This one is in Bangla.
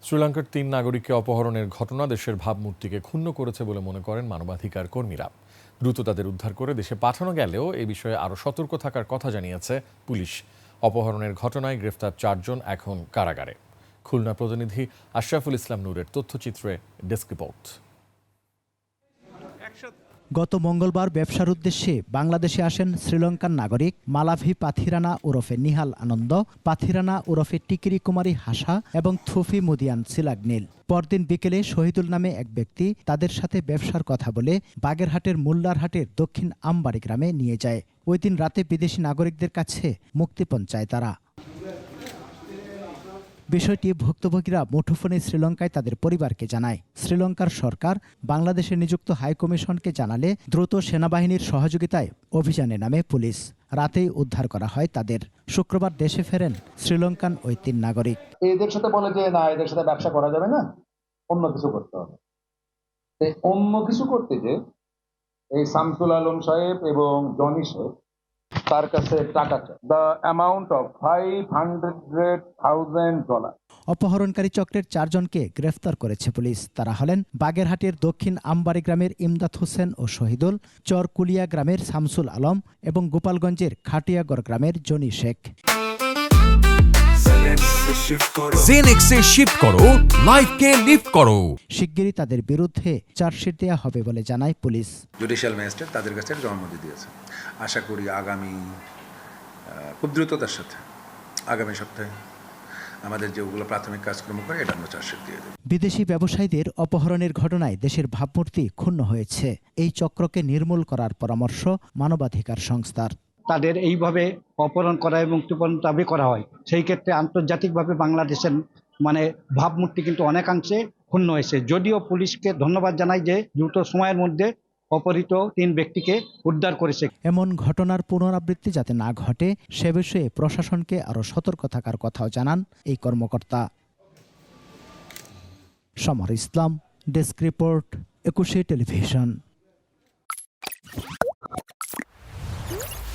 শ্রীলঙ্কার ৩ নাগরিককে অপহরণের ঘটনা দেশের ভাবমূর্তিকে ক্ষুণ্ণ করেছে বলে মনে করেন মানবাধিকার কর্মীরা। দ্রুত তাদের উদ্ধার করে দেশে পাঠানো গেলেও এ বিষয়ে আরও সতর্ক থাকার কথা জানিয়েছে পুলিশ। অপহরণের ঘটনায় গ্রেফতার ৪ জন এখন কারাগারে। খুলনা প্রতিনিধি আশরাফুল ইসলাম নূরের তথ্যচিত্রে ডেস্ক রিপোর্ট। গত মঙ্গলবার ব্যবসার উদ্দেশ্যে বাংলাদেশে আসেন শ্রীলঙ্কান নাগরিক মালাভি পাথিরানা ওরফে নিহাল আনন্দ, পাথিরানা ওরফে টিকিরি কুমারী হাসা এবং থুফি মুদিয়ান সিলাগনীল। পরদিন বিকেলে শহীদুল নামে এক ব্যক্তি তাদের সাথে ব্যবসার কথা বলে বাগেরহাটের মোল্লারহাটের দক্ষিণ আমবাড়ি গ্রামে নিয়ে যায়। ওই দিন রাতে বিদেশি নাগরিকদের কাছে মুক্তিপণ চায় তারা। বিষয়টি ভুক্তভোগীরা মুঠোফোনে শ্রীলঙ্কায় তাদের পরিবারকে জানায়। শ্রীলঙ্কার সরকার বাংলাদেশে নিযুক্ত হাইকমিশনকে জানালে দ্রুত সেনাবাহিনীর সহযোগিতায় অভিযানে নামে পুলিশ। রাতেই উদ্ধার করা হয় তাদের। শুক্রবার দেশে ফেরেন শ্রীলঙ্কান ওই ৩ নাগরিক। এদের সাথে বলে যে না, এদের সাথে ব্যবসা করা যাবে না, অন্য কিছু করতে হবে। অন্য কিছু করতে যে এই শামসুল আলম সাহেব এবং জনি সাহেব তার কাছে টাকা চায়, দ্য অ্যামাউন্ট অফ $500,000। অপহরণকারী চক্রের ৪ জনকে গ্রেফতার করেছে পুলিশ। তারা হলেন বাগেরহাটের দক্ষিণ আমবাড়ি গ্রামের ইমদাদ হোসেন ও শহীদুল, চরকুলিয়া গ্রামের শামসুল আলম এবং গোপালগঞ্জের খাটিয়াগড় গ্রামের জনি শেখ। জেনেক্সে শিফট করো, লাইফকে লিফট করো। শিগগিরই তাদের বিরুদ্ধে চার্জশিট দেওয়া হবে বলে জানায় পুলিশ। জুডিশিয়াল ম্যাজিস্ট্রেট তাদের কাছে জবানবন্দি দিয়েছে। আশা করি আগামী খুব দ্রুততার সাথে আগামী সপ্তাহে আমাদের যেগুলো প্রাথমিক কাজকর্ম করে এটা আমরা চার্জশিট দিয়ে দেব। বিদেশি ব্যবসায়ীদের অপহরণের ঘটনায় দেশের ভাবমূর্তি ক্ষুণ্ণ হয়েছে। এই চক্রকে নির্মূল করার পরামর্শ মানবাধিকার সংস্থার। তাদের এইভাবে অপহরণ করা এবং মুক্তিপণ দাবি করা হয়, সেই ক্ষেত্রে আন্তর্জাতিকভাবে বাংলাদেশের ভাবমূর্তি কিন্তু অনেকাংশে ক্ষুণ্ণ হয়েছে। যদিও পুলিশকে ধন্যবাদ জানাই যে দ্রুত সময়ের মধ্যে অপহৃত ৩ ব্যক্তিকে উদ্ধার করেছে। এমন ঘটনার পুনরাবৃত্তি যাতে না ঘটে সে বিষয়ে প্রশাসনকে আরও সতর্ক থাকার কথাও জানান এই কর্মকর্তা। সমর ইসলাম, ডেস্ক রিপোর্ট, ২১ টেলিভিশন।